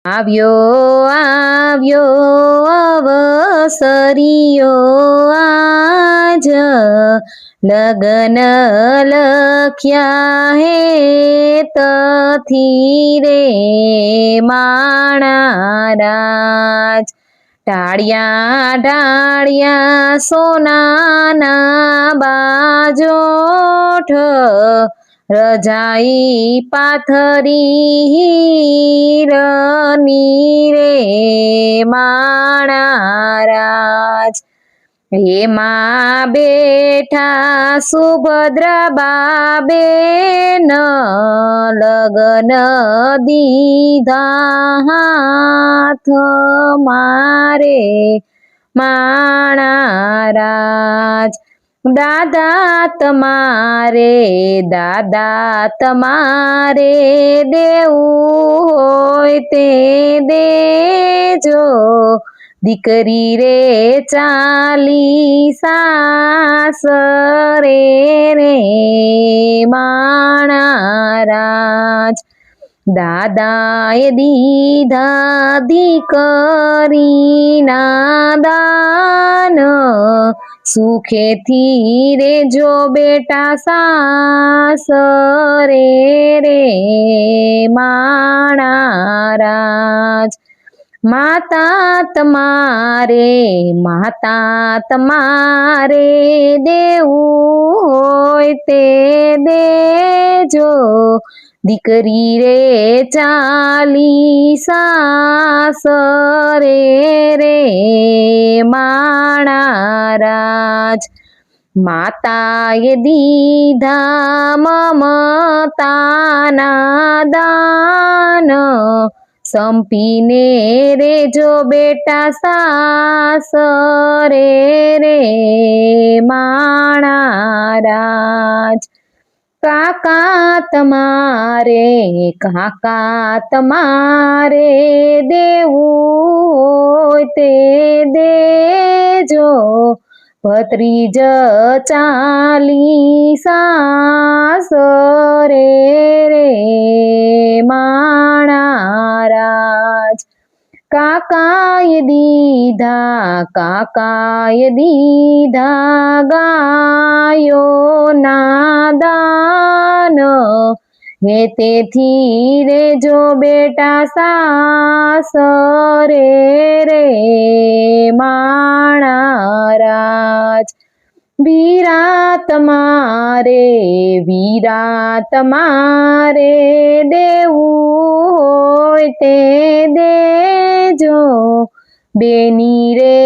આવ્યો આવ્યો અવસરિયો આજ લગન લખ્યા હે તથી રે માણા રાજ ઢાળિયા ઢાળિયા સોનાના બાજોઠ રજાઈ પાથરી હીરની રે માણા રાજ એમાં બેઠા સુભદ્રા બાબેન લગન દીધા હાથ મારે માણા રાજ દાદા તમારે દેવું હોય તે દેજો દીકરી રે ચાલી સાસરે રે માણા રાજ દાદાએ દીધા દીકરીના દાન સુખેથી રેજો બેટા સાસરે રે માણા રાજ માતા તમારે દેવું હોય તે દેજો દીકરી રે ચાલી સાસરે રે માણા રાજ માતાએ દીધા મમતાના દાન સંપીને રેજો બેટા સાસરે રે માણા રાજ કાકા તમારે દેવું હોય તે દેજો ભત્રીજ ચાલી સાસરે રે માણા રાજ કાકાએ દીધા ગાયોના દાન હે તેથી રેજો બેટા સાસરે રે માણા રાજ વીરા તમારે દેવું હોય તે દેજો બેની રે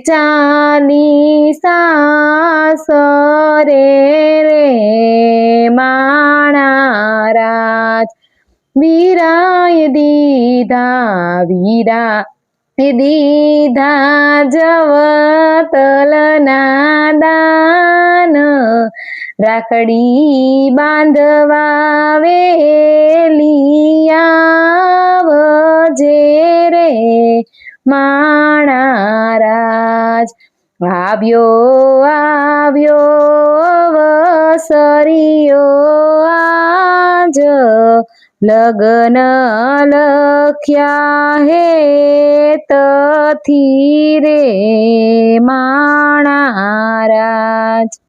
ચાલી સાસરે રે માણા રાજ વીરાએ દીધા જવતલના દાન રાખડી બાંધવા વેલી આવજે રે માણા રાજ આવ્યો અવસરિયો આજ લગન લખ્યા હે તથી રે માણા રાજ।